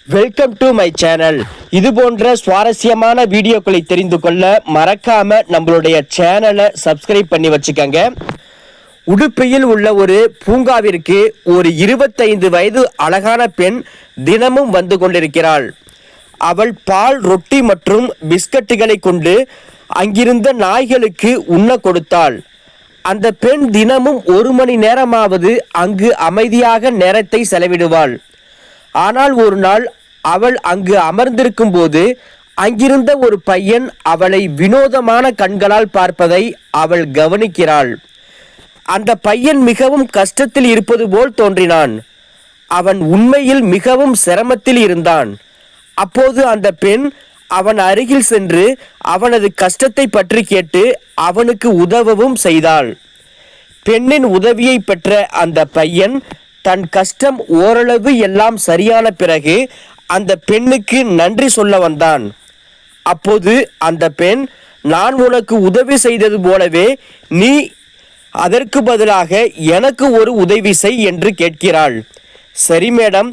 Welcome to my channel. இது போன்ற சுவாரஸ்யமான வீடியோக்களை தெரிந்து கொள்ள மறக்காம நம்மளுடைய சேனலை சப்ஸ்கிரைப் பண்ணி வச்சுக்கோங்க. உடுப்பியில் உள்ள ஒரு பூங்காவிற்கு ஒரு 25 வயது அழகான பெண் தினமும் வந்து கொண்டிருக்கிறாள். அவள் பால், ரொட்டி மற்றும் பிஸ்கட்டுகளை கொண்டு அங்கிருந்த நாய்களுக்கு உண்ண கொடுத்தாள். அந்த பெண் தினமும் 1 மணி நேரமாவது அங்கு அமைதியாக நேரத்தை செலவிடுவாள். ஆனால் ஒரு நாள் அவள் அங்கு அமர்ந்திருக்கும் போது அங்கிருந்த ஒரு பையன் அவளை வினோதமான கண்களால் பார்ப்பதை அவள் கவனிக்கிறாள். அந்த பையன் மிகவும் கஷ்டத்தில் இருப்பது போல் தோன்றினான். அவன் உண்மையில் மிகவும் சிரமத்தில் இருந்தான். அப்போது அந்த பெண் அவன் அருகில் சென்று அவனது கஷ்டத்தை பற்றி கேட்டு அவனுக்கு உதவவும் செய்தாள். பெண்ணின் உதவியை பெற்ற அந்த பையன் தன் கஷ்டம் ஓரளவு எல்லாம் சரியான பிறகு அந்த பெண்ணுக்கு நன்றி சொல்ல வந்தான். அப்போது அந்த பெண், நான் உனக்கு உதவி செய்தது போலவே நீ அதற்கு பதிலாக எனக்கு ஒரு உதவி செய் என்று கேட்கிறாள். சரி மேடம்,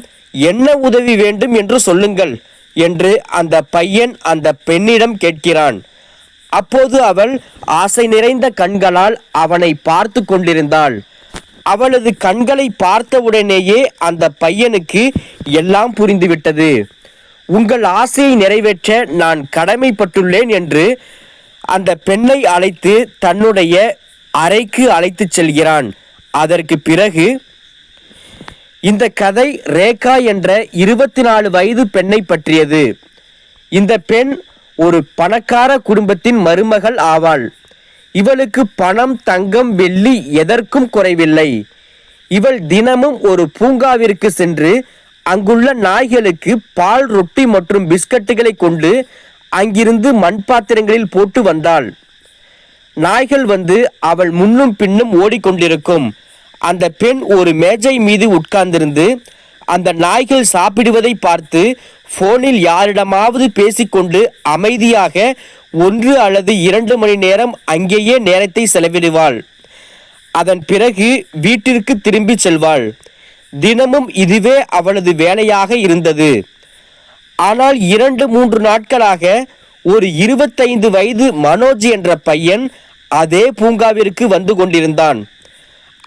என்ன உதவி வேண்டும் என்று சொல்லுங்கள் என்று அந்த பையன் அந்த பெண்ணிடம் கேட்கிறான். அப்போது அவள் ஆசை நிறைந்த கண்களால் அவனை பார்த்து கொண்டிருந்தாள். அவளது கண்களை பார்த்தவுடனேயே அந்த பையனுக்கு எல்லாம் புரிந்துவிட்டது. உங்கள் ஆசையை நிறைவேற்ற நான் கடமைப்பட்டுள்ளேன் என்று அந்த பெண்ணை அழைத்து தன்னுடைய அறைக்கு அழைத்து செல்கிறான். அதற்கு பிறகு இந்த கதை ரேகா என்ற 24 வயது பெண்ணை பற்றியது. இந்த பெண் ஒரு பணக்கார குடும்பத்தின் மருமகள் ஆவாள். இவளுக்கு பணம், தங்கம், வெள்ளி எதற்கும் குறைவில்லை. இவள் தினமும் ஒரு பூங்காவிற்கு சென்று அங்குள்ள நாய்களுக்கு பால், ரொட்டி மற்றும் பிஸ்கட்டுகளை கொண்டு அங்கிருந்து மண்பாத்திரங்களில் போட்டு வந்தாள். நாய்கள் வந்து அவள் முன்னும் பின்னும் ஓடிக்கொண்டிருக்கும். அந்த பெண் ஒரு மேஜை மீது உட்கார்ந்திருந்து அந்த நாய்கள் சாப்பிடுவதை பார்த்து போனில் யாரிடமாவது பேசிக்கொண்டு அமைதியாக 1 அல்லது 2 மணி நேரம் அங்கேயே நேரத்தை செலவிடுவாள். அதன் பிறகு வீட்டிற்கு திரும்பி செல்வாள். தினமும் இதுவே அவளது வேலையாக இருந்தது. ஆனால் 2-3 நாட்களாக ஒரு 25 வயது மனோஜ் என்ற பையன் அதே பூங்காவிற்கு வந்து கொண்டிருந்தான்.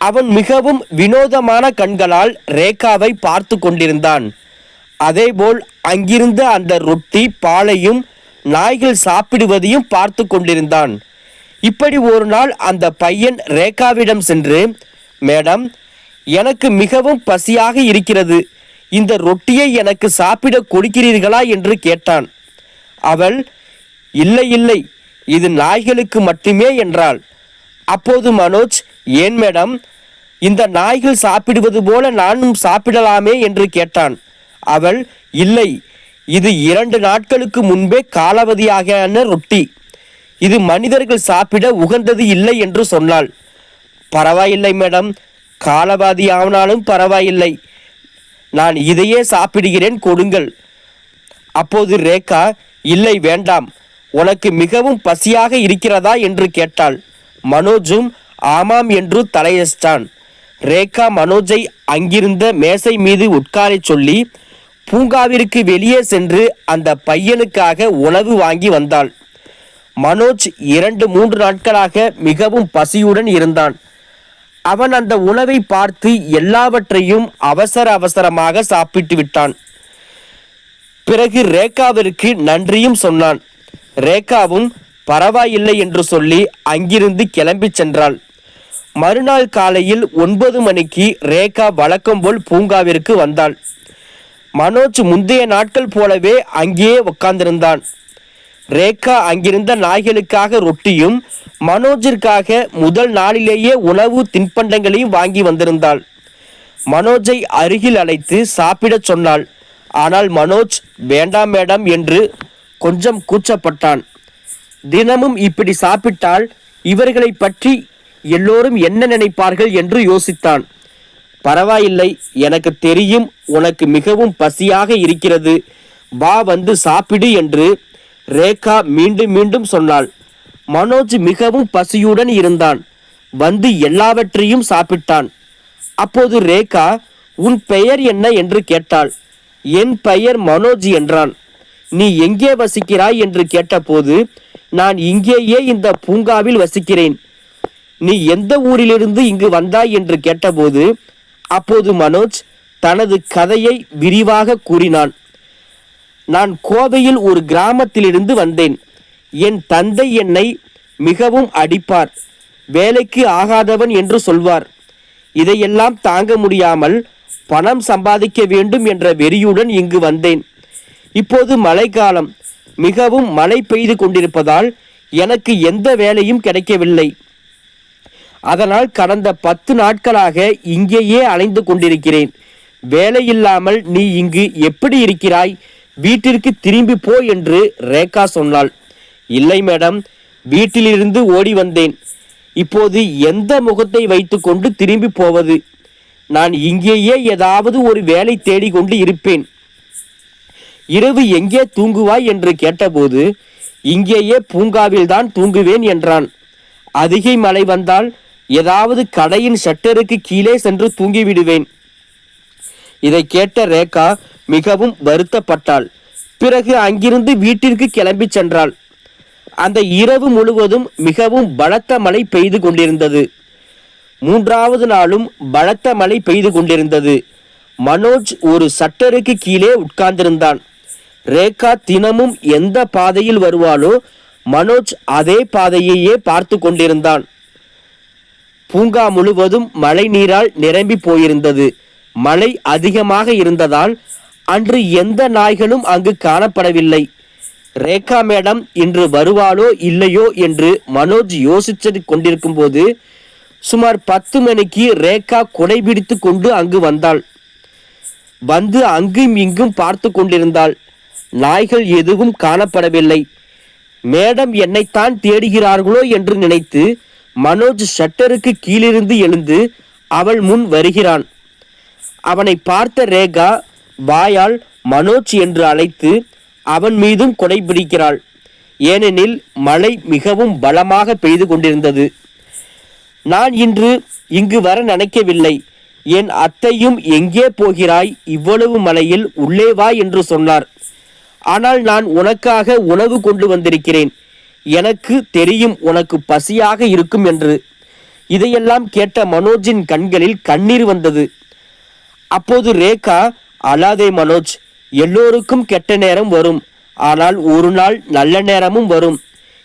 அவன் மிகவும் வினோதமான கண்களால் ரேகாவை பார்த்து கொண்டிருந்தான். அதேபோல் அங்கிருந்த அந்த ரொட்டி, பாலையும் நாய்கள் சாப்பிடுவதையும் பார்த்து கொண்டிருந்தான். இப்படி ஒரு நாள் அந்த பையன் ரேகாவிடம் சென்று, மேடம், எனக்கு மிகவும் பசியாக இருக்கிறது, இந்த ரொட்டியை எனக்கு சாப்பிட கொடுக்கிறீர்களா என்று கேட்டான். அவள், இல்லை இல்லை, இது நாய்களுக்கு மட்டுமே என்றாள். அப்போது மனோஜ், ஏன் மேடம், இந்த நாய்கள் சாப்பிடுவது போல நானும் சாப்பிடலாமே என்று கேட்டான். அவள், இல்லை, இது 2 நாட்களுக்கு முன்பே காலாவதியான ரொட்டி, இது மனிதர்கள் சாப்பிட உகந்தது இல்லை என்று சொன்னாள். பரவாயில்லை மேடம், காலாவதி ஆனாலும் பரவாயில்லை, நான் இதையே சாப்பிடுகிறேன், கொடுங்கள். அப்போது ரேகா, இல்லை வேண்டாம், உனக்கு மிகவும் பசியாக இருக்கிறதா என்று கேட்டாள். மனோஜும் ஆமாம் என்று தலையசித்தான். ரேகா மனோஜை அங்கிருந்த மேசை மீது உட்காரச் சொல்லி பூங்காவிற்கு வெளியே சென்று அந்த பையனுக்காக உணவு வாங்கி வந்தாள். மனோஜ் 2-3 நாட்களாக மிகவும் பசியுடன் இருந்தான். அவன் அந்த உணவை பார்த்து எல்லாவற்றையும் அவசரமாக சாப்பிட்டு விட்டான். பிறகு ரேகாவிற்கு நன்றியும் சொன்னான். ரேகாவும் பரவாயில்லை என்று சொல்லி அங்கிருந்து கிளம்பி சென்றாள். மறுநாள் காலையில் 9 மணிக்கு ரேகா வழக்கம் போல் பூங்காவிற்கு வந்தாள். மனோஜ் முந்தைய நாட்கள் போலவே அங்கேயே உட்கார்ந்திருந்தான். ரேகா அங்கிருந்த நாய்களுக்காக ரொட்டியும் மனோஜிற்காக முதல் நாளிலேயே உணவு தின்பண்டங்களையும் வாங்கி வந்திருந்தாள். மனோஜை அருகில் அழைத்து சாப்பிடச் சொன்னாள். ஆனால் மனோஜ் வேண்டாம் மேடம் என்று கொஞ்சம் கூச்சப்பட்டான். தினமும் இப்படி சாப்பிட்டால் இவர்களை பற்றி எல்லோரும் என்ன நினைப்பார்கள் என்று யோசித்தான். பரவாயில்லை, எனக்கு தெரியும் உனக்கு மிகவும் பசியாக இருக்கிறது, வா வந்து சாப்பிடு என்று ரேகா மீண்டும் மீண்டும் சொன்னாள். மனோஜ் மிகவும் பசியுடன் இருந்தான். வந்து எல்லாவற்றையும் சாப்பிட்டான். அப்போது ரேகா, உன் பெயர் என்ன என்று கேட்டாள். என் பெயர் மனோஜ் என்றான். நீ எங்கே வசிக்கிறாய் என்று கேட்டபோது, நான் இங்கேயே இந்த பூங்காவில் வசிக்கிறேன். நீ எந்த ஊரிலிருந்து இங்கு வந்தாய் என்று கேட்டபோது, அப்போது மனோஜ் தனது கதையை விரிவாக கூறினான். நான் கோவையில் ஒரு கிராமத்திலிருந்து வந்தேன். என் தந்தை என்னை மிகவும் அடிப்பார், வேலைக்கு ஆகாதவன் என்று சொல்வார். இதையெல்லாம் தாங்க முடியாமல் பணம் சம்பாதிக்க வேண்டும் என்ற வெறியுடன் இங்கு வந்தேன். இப்போது மழைக்காலம், மிகவும் மழை பெய்து கொண்டிருப்பதால் எனக்கு எந்த வேலையும் கிடைக்கவில்லை. அதனால் கடந்த 10 நாட்களாக இங்கேயே அலைந்து கொண்டிருக்கிறேன். வேலை இல்லாமல் நீ இங்கு எப்படி இருக்கிறாய்? வீட்டிற்கு திரும்பி போ என்று ரேகா சொன்னாள். இல்லை மேடம், வீட்டிலிருந்து ஓடி வந்தேன். இப்போது எந்த முகத்தை வைத்துக்கொண்டு திரும்பி போவது? நான் இங்கேயே ஏதாவது ஒரு வேலை தேடிக்கொண்டு இருப்பேன். இரவு எங்கே தூங்குவாய் என்று கேட்டபோது, இங்கேயே பூங்காவில் தான் தூங்குவேன் என்றான். அதிகை மழை வந்தால் ஏதாவது கடையின் ஷட்டருக்கு கீழே சென்று தூங்கிவிடுவேன். இதை கேட்ட ரேகா மிகவும் வருத்தப்பட்டாள். பிறகு அங்கிருந்து வீட்டிற்கு கிளம்பி சென்றாள். அந்த இரவு முழுவதும் மிகவும் பலத்த மழை பெய்து கொண்டிருந்தது. 3வது நாளும் பலத்த மழை பெய்து கொண்டிருந்தது. மனோஜ் ஒரு ஷட்டருக்கு கீழே உட்கார்ந்திருந்தான். ரேகா தினமும் எந்த பாதையில் வருவாளோ மனோஜ் அதே பாதையையே பார்த்து கொண்டிருந்தான். பூங்கா முழுவதும் மழை நீரால் நிரம்பி போயிருந்தது. மழை அதிகமாக இருந்ததால் அன்று எந்த நாய்களும் அங்கு காணப்படவில்லை. ரேகா மேடம் இன்று வருவாளோ இல்லையோ என்று மனோஜ் யோசித்து கொண்டிருக்கும் போது சுமார் 10 மணிக்கு ரேகா கொடை பிடித்து கொண்டு அங்கு வந்தாள். வந்து அங்கும் இங்கும் பார்த்து கொண்டிருந்தாள். நாய்கள் எதுவும் காணப்படவில்லை. மேடம் என்னைத்தான் தேடுகிறார்களோ என்று நினைத்து மனோஜ் ஷட்டருக்கு கீழிருந்து எழுந்து அவள் முன் வருகிறான். அவனை பார்த்த ரேகா வாயால் மனோஜ் என்று அழைத்து அவன் மீதும் கொடை பிடிக்கிறாள். ஏனெனில் மழை மிகவும் பலமாக பெய்து கொண்டிருந்தது. நான் இன்று இங்கு வர நினைக்கவில்லை. என் அத்தையும் எங்கே போகிறாய்? இவ்வளவு மழையில் உள்ளே வா என்று சொன்னார். ஆனால் நான் உனக்காக உணவு கொண்டு வந்திருக்கிறேன். எனக்கு தெரியும் உனக்கு பசியாக இருக்கும் என்று. இதையெல்லாம் கேட்ட மனோஜின் கண்களில் கண்ணீர் வந்தது. அப்போது ரேகா, அழாதே மனோஜ், எல்லோருக்கும் கெட்ட நேரம் வரும், ஆனால் ஒரு நாள் நல்ல நேரமும் வரும்.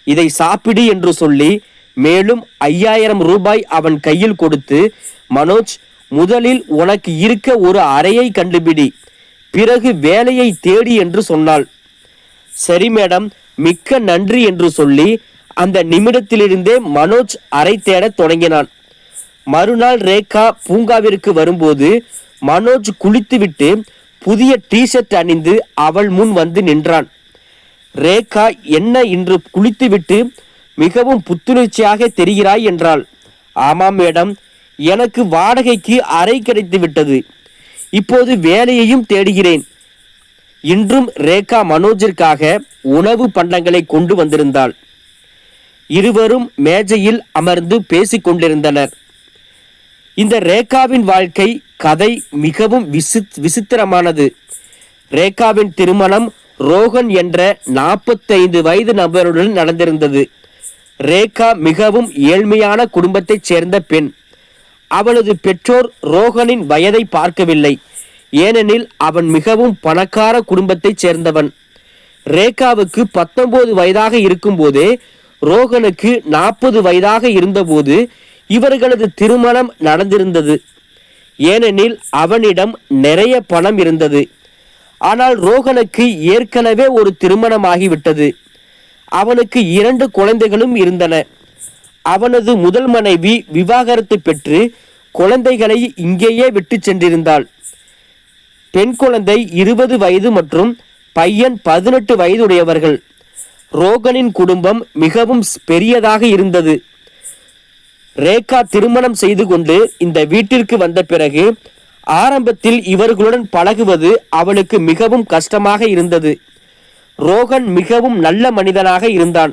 இதை சாப்பிடு என்று சொல்லி மேலும் 5000 ரூபாய் அவன் கையில் கொடுத்து, மனோஜ், முதலில் உனக்கு இருக்க ஒரு அறையை கண்டுபிடி, பிறகு வேலையை தேடி என்று சொன்னாள். சரி மேடம், மிக்க நன்றி என்று சொல்லி அந்த நிமிடத்திலிருந்தே மனோஜ் அறை தேடத் தொடங்கினான். மறுநாள் ரேகா பூங்காவிற்கு வரும்போது மனோஜ் குளித்துவிட்டு புதிய டிஷர்ட் அணிந்து அவள் முன் வந்து நின்றான். ரேகா, என்ன இன்று குளித்துவிட்டு மிகவும் புத்துணர்ச்சியாக தெரிகிறாய் என்றாள். ஆமாம் மேடம், எனக்கு வாடகைக்கு அறை கிடைத்து விட்டது. இப்போது வேலையையும் தேடுகிறேன். இன்றும் ரேகா மனோஜிற்காக உணவு பண்டங்களை கொண்டு வந்திருந்தாள். இருவரும் மேஜையில் அமர்ந்து பேசிக் கொண்டிருந்தனர். இந்த ரேகாவின் வாழ்க்கை கதை மிகவும் விசித்திரமானது. ரேகாவின் திருமணம் ரோகன் என்ற 45 வயது நபருடன் நடந்திருந்தது. ரேகா மிகவும் ஏழ்மையான குடும்பத்தைச் சேர்ந்த பெண். அவளது பெற்றோர் ரோகனின் வயதை பார்க்கவில்லை. ஏனெனில் அவன் மிகவும் பணக்கார குடும்பத்தைச் சேர்ந்தவன். ரேகாவுக்கு 19 வயதாக இருக்கும்போதே ரோகனுக்கு 40 வயதாக இருந்தபோது இவர்களது திருமணம் நடந்திருந்தது. ஏனெனில் அவனிடம் நிறைய பணம் இருந்தது. ஆனால் ரோகனுக்கு ஏற்கனவே ஒரு திருமணமாகிவிட்டது. அவனுக்கு 2 குழந்தைகளும் இருந்தன. அவனது முதல் மனைவி விவாகரத்து பெற்று குழந்தைகளை இங்கேயே விட்டு சென்றிருந்தாள். பெண் குழந்தை 20 வயது மற்றும் பையன் 18 வயதுடையவர்கள். ரோகனின் குடும்பம் மிகவும் பெரியதாக இருந்தது. ரேகா திருமணம் செய்து கொண்டு இந்த வீட்டிற்கு வந்த பிறகு ஆரம்பத்தில் இவர்களுடன் பழகுவது அவளுக்கு மிகவும் கஷ்டமாக இருந்தது. ரோகன் மிகவும் நல்ல மனிதனாக இருந்தான்.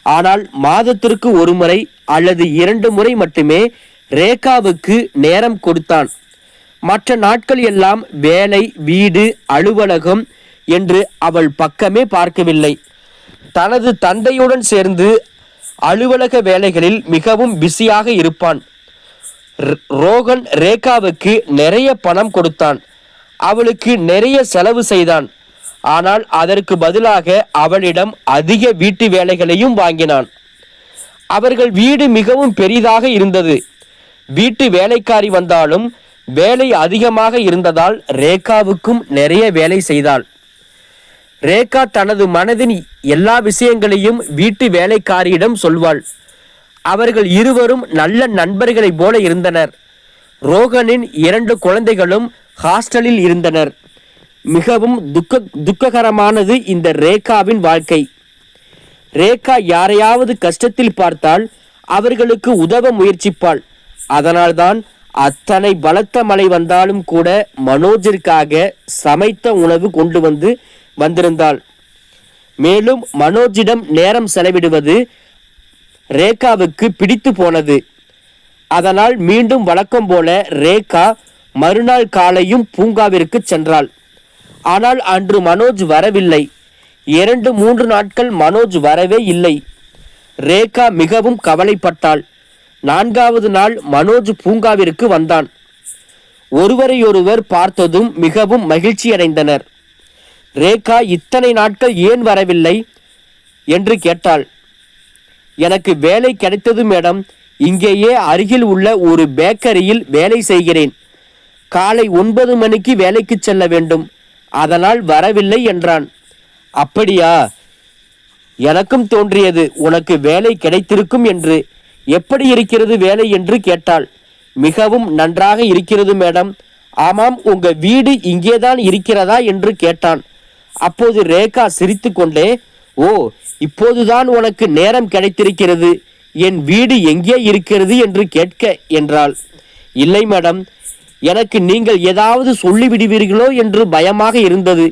ஆனால் மாதத்திற்கு 1 முறை அல்லது 2 முறை மட்டுமே ரேகாவுக்கு நேரம் கொடுத்தான். மற்ற நாட்கள் எல்லாம் வேலை, வீடு, அலுவலகம் என்று அவள் பக்கமே பார்க்கவில்லை. தனது தந்தையுடன் சேர்ந்து அலுவலக வேலைகளில் மிகவும் பிஸியாக இருப்பான். ரோகன் ரேகாவுக்கு நிறைய பணம் கொடுத்தான். அவளுக்கு நிறைய செலவு செய்தான். ஆனால் அதற்கு பதிலாக அவளிடம் அதிக வீட்டு வேலைகளையும் வாங்கினான். அவர்கள் வீடு மிகவும் பெரிதாக இருந்தது. வீட்டு வேலைக்காரி வந்தாலும் வேலை அதிகமாக இருந்ததால் ரேகாவுக்கும் நிறைய வேலை செய்தாள். ரேகா தனது மனதின் எல்லா விஷயங்களையும் வீட்டு வேலைக்காரியிடம் சொல்வாள். அவர்கள் இருவரும் நல்ல நண்பர்களைப் போல இருந்தனர். ரோகனின் 2 குழந்தைகளும் ஹாஸ்டலில் இருந்தனர். மிகவும் துக்ககரமானது இந்த ரேகாவின் வாழ்க்கை. ரேகா யாரையாவது கஷ்டத்தில் பார்த்தால் அவர்களுக்கு உதவ முயற்சிப்பாள். அதனால்தான் அத்தனை பலத்த மழை வந்தாலும் கூட மனோஜிற்காக சமைத்த உணவு கொண்டு வந்திருந்தாள். மேலும் மனோஜிடம் நேரம் செலவிடுவது ரேகாவுக்கு பிடித்து போனது. அதனால் மீண்டும் வழக்கம் போல ரேகா மறுநாள் காலையும் பூங்காவிற்கு சென்றாள். ஆனால் அன்று மனோஜ் வரவில்லை. 2-3 நாட்கள் மனோஜ் வரவே இல்லை. ரேகா மிகவும் கவலைப்பட்டாள். 4வது நாள் மனோஜ் பூங்காவிற்கு வந்தான். ஒருவரையொருவர் பார்த்ததும் மிகவும் மகிழ்ச்சியடைந்தனர். ரேகா இத்தனை நாட்கள் ஏன் வரவில்லை என்று கேட்டாள். எனக்கு வேலை கிடைத்தது மேடம். இங்கேயே அருகில் உள்ள ஒரு பேக்கரியில் வேலை செய்கிறேன். காலை 9 மணிக்கு வேலைக்கு செல்ல வேண்டும். அதனால் வரவில்லை என்றான். அப்படியா? எனக்கும் தோன்றியது உனக்கு வேலை கிடைத்திருக்கும் என்று. எப்படி இருக்கிறது வேலை என்று கேட்டாள். மிகவும் நன்றாக இருக்கிறது மேடம். ஆமாம், உங்க வீடு இங்கேதான் இருக்கிறதா என்று கேட்டான். அப்போது ரேகா சிரித்து கொண்டே, ஓ, இப்போதுதான் உனக்கு நேரம் கிடைத்திருக்கிறது. என் வீடு எங்கே இருக்கிறது என்று கேட்க என்றாள். இல்லை மேடம், எனக்கு நீங்கள் ஏதாவது சொல்லிவிடுவீர்களோ என்று பயமாக இருந்தது.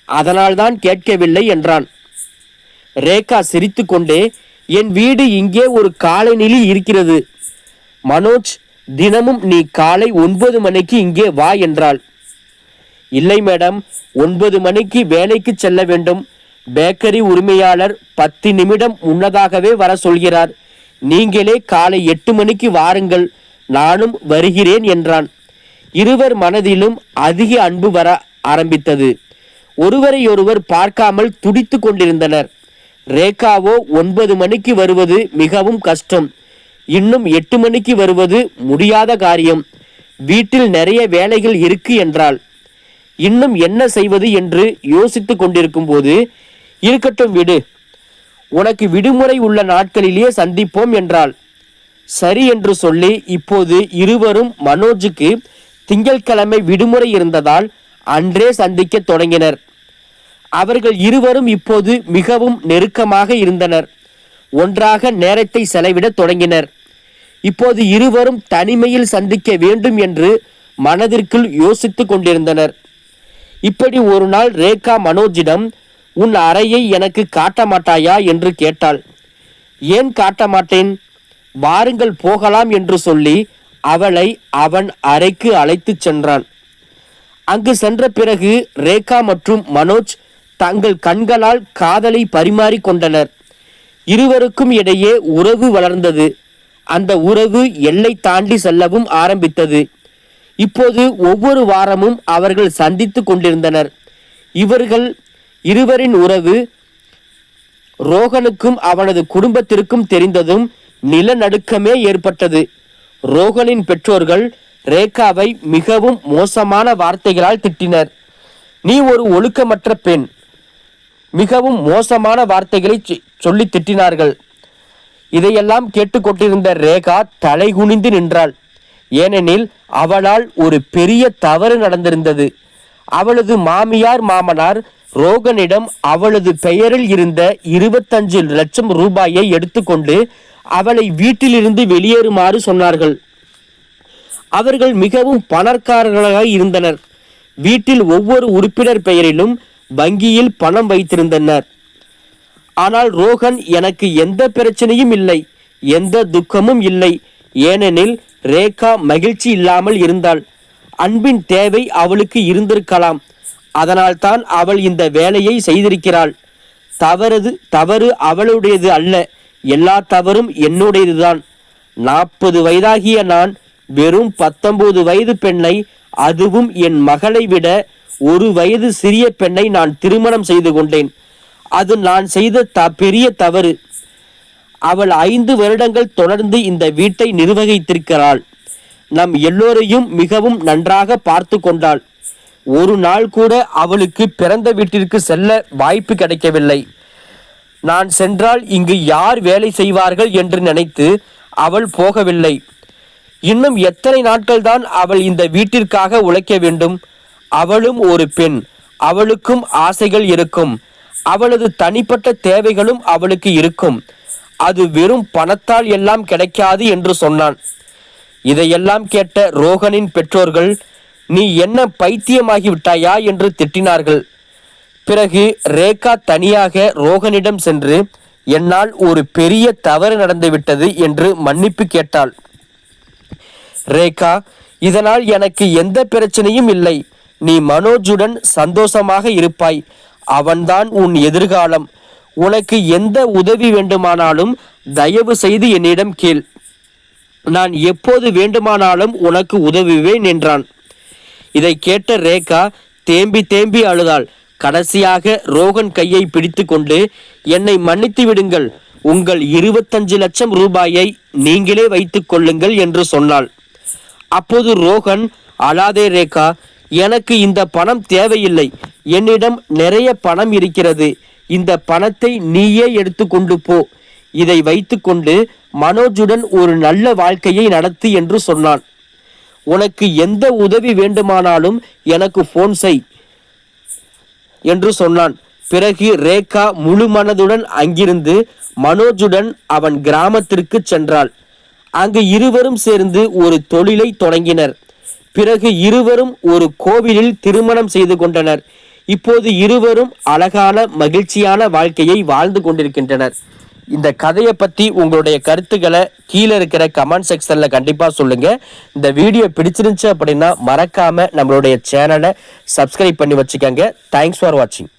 அதனால்தான் கேட்கவில்லை என்றான். ரேகா சிரித்து கொண்டே, என் வீடு இங்கே ஒரு காலனியில் இருக்கிறது மனோஜ். தினமும் நீ காலை 9 மணிக்கு இங்கே வா என்றாள். இல்லை மேடம், 9 மணிக்கு வேலைக்கு செல்ல வேண்டும். பேக்கரி உரிமையாளர் 10 நிமிடம் முன்னதாகவே வர சொல்கிறார். நீங்களே காலை 8 மணிக்கு வாருங்கள், நானும் வருகிறேன் என்றான். இருவர் மனதிலும் அதிக அன்பு வர ஆரம்பித்தது. ஒருவரையொருவர் பார்க்காமல் துடித்து கொண்டிருந்தனர். ரேகாவோ 9 மணிக்கு வருவது மிகவும் கஷ்டம். இன்னும் 8 மணிக்கு வருவது முடியாத காரியம். வீட்டில் நிறைய வேலைகள் இருக்கு என்றாள். இன்னும் என்ன செய்வது என்று யோசித்து கொண்டிருக்கும் போது, இருக்கட்டும் விடு, உனக்கு விடுமுறை உள்ள நாட்களிலேயே சந்திப்போம் என்றாள். சரி என்று சொல்லி இப்போது இருவரும் மனோஜுக்கு திங்கட்கிழமை விடுமுறை இருந்ததால் அன்றே சந்திக்க தொடங்கினர். அவர்கள் இருவரும் இப்போது மிகவும் நெருக்கமாக இருந்தனர். ஒன்றாக நேரத்தை செலவிட தொடங்கினர். இப்போது இருவரும் தனிமையில் சந்திக்க வேண்டும் என்று மனதிற்குள் யோசித்து கொண்டிருந்தனர். இப்படி ஒரு நாள் ரேகா மனோஜிடம், உன் அறையை எனக்கு காட்ட மாட்டாயா என்று கேட்டாள். ஏன் காட்ட மாட்டேன், வாருங்கள் போகலாம் என்று சொல்லி அவளை அவன் அறைக்கு அழைத்து சென்றான். அங்கு சென்ற பிறகு ரேகா மற்றும் மனோஜ் தங்கள் கண்களால் காதலை பரிமாறி கொண்டனர். இருவருக்கும் இடையே உறவு வளர்ந்தது. அந்த உறவு எல்லை தாண்டி செல்லவும் ஆரம்பித்தது. இப்போது ஒவ்வொரு வாரமும் அவர்கள் சந்தித்து கொண்டிருந்தனர். இருவரின் உறவு ரோகனுக்கும் அவனது குடும்பத்திற்கும் தெரிந்ததும் நிலநடுக்கமே ஏற்பட்டது. ரோகனின் பெற்றோர்கள் ரேகாவை மிகவும் மோசமான வார்த்தைகளால் திட்டினர். நீ ஒரு ஒழுக்கமற்ற பெண், மிகவும் மோசமான வார்த்தைகளை சொல்லி திட்டினார்கள். இதையெல்லாம் கேட்டுக்கொண்டிருந்த ரேகா தலை குனிந்து நின்றாள். ஏனெனில் அவளால் ஒரு பெரிய தவறு நடந்திருந்தது. அவளது மாமியார் மாமனார் ரோகனிடம் அவளது பெயரில் இருந்த 25 லட்சம் ரூபாயை எடுத்துக்கொண்டு அவளை வீட்டிலிருந்து வெளியேறுமாறு சொன்னார்கள். அவர்கள் மிகவும் பணக்காரர்களாக இருந்தனர். வீட்டில் ஒவ்வொரு உறுப்பினர் பெயரிலும் வங்கியில் பணம் வைத்திருந்தனர். ஆனால் ரோகன், எனக்கு எந்த பிரச்சனையும் இல்லை, எந்த துக்கமும் இல்லை. ஏனெனில் ரேகா மகிழ்ச்சி இல்லாமல் இருந்தாள். அன்பின் தேவை அவளுக்கு இருந்திருக்கலாம். அதனால்தான் அவள் இந்த வேலையை செய்திருக்கிறாள். தவறு அவளுடையது அல்ல, எல்லா தவறும் என்னுடையதுதான். 40 வயதாகிய நான் வெறும் 19 வயது பெண்ணை, அதுவும் என் மகளை விட 1 வயது சிறிய பெண்ணை நான் திருமணம் செய்து கொண்டேன். அது நான் செய்த பெரிய தவறு. அவள் 5 வருடங்கள் தொடர்ந்து இந்த வீட்டை நிர்வகித்திருக்கிறாள். நம் எல்லோரையும் மிகவும் நன்றாக பார்த்து கொண்டாள். ஒரு நாள் கூட அவளுக்கு பிறந்த வீட்டிற்கு செல்ல வாய்ப்பு கிடைக்கவில்லை. நான் சென்றால் இங்கு யார் வேலை செய்வார்கள் என்று நினைத்து அவள் போகவில்லை. இன்னும் எத்தனை நாட்கள் தான் அவள் இந்த வீட்டிற்காக உழைக்க வேண்டும்? அவளும் ஒரு பெண், அவளுக்கும் ஆசைகள் இருக்கும், அவளது தனிப்பட்ட தேவைகளும் அவளுக்கு இருக்கும். அது வெறும் பணத்தால் எல்லாம் கிடைக்காது என்று சொன்னான். இதையெல்லாம் கேட்ட ரோகனின் பெற்றோர்கள், நீ என்ன பைத்தியமாகி விட்டாயா என்று திட்டினார்கள். பிறகு ரேகா தனியாக ரோகனிடம் சென்று, என்னால் ஒரு பெரிய தவறு நடந்துவிட்டது என்று மன்னிப்பு கேட்டாள். ரேகா, இதனால் எனக்கு எந்த பிரச்சனையும் இல்லை. நீ மனோஜுடன் சந்தோஷமாக இருப்பாய். அவன்தான் உன் எதிர்காலம். உனக்கு எந்த உதவி வேண்டுமானாலும் தயவு செய்து என்னிடம் கேள். நான் எப்போது வேண்டுமானாலும் உனக்கு உதவுவேன் என்றான். இதை கேட்ட ரேகா தேம்பி தேம்பி அழுதாள். கடைசியாக ரோகன் கையை பிடித்து கொண்டு, என்னை மன்னித்து விடுங்கள், உங்கள் 25 லட்சம் ரூபாயை நீங்களே வைத்துக் கொள்ளுங்கள் என்று சொன்னாள். அப்போது ரோகன், அழாதே ரேகா, எனக்கு இந்த பணம் தேவையில்லை. என்னிடம் நிறைய பணம் இருக்கிறது. இந்த பணத்தை நீயே எடுத்து கொண்டு போ. இதை வைத்துக்கொண்டு மனோஜுடன் ஒரு நல்ல வாழ்க்கையை நடத்து என்று சொன்னான். உனக்கு எந்த உதவி வேண்டுமானாலும் எனக்கு போன் செய் என்று சொன்னான். பிறகு ரேகா முழு மனதுடன் அங்கிருந்து மனோஜுடன் அவன் கிராமத்திற்கு சென்றாள். அங்கு இருவரும் சேர்ந்து ஒரு தொழிலை தொடங்கினர். பிறகு இருவரும் ஒரு கோவிலில் திருமணம் செய்து கொண்டனர். இப்போது இருவரும் அழகான மகிழ்ச்சியான வாழ்க்கையை வாழ்ந்து கொண்டிருக்கின்றனர். இந்த கதையை பற்றி உங்களுடைய கருத்துக்களை கீழே இருக்கிற கமெண்ட் செக்ஷன்ல கண்டிப்பா சொல்லுங்க. இந்த வீடியோ பிடிச்சிருந்துச்சு அப்படின்னா மறக்காம நம்மளுடைய சேனலை சப்ஸ்கிரைப் பண்ணி வச்சுக்கோங்க. தேங்க்ஸ் ஃபார் வாட்சிங்.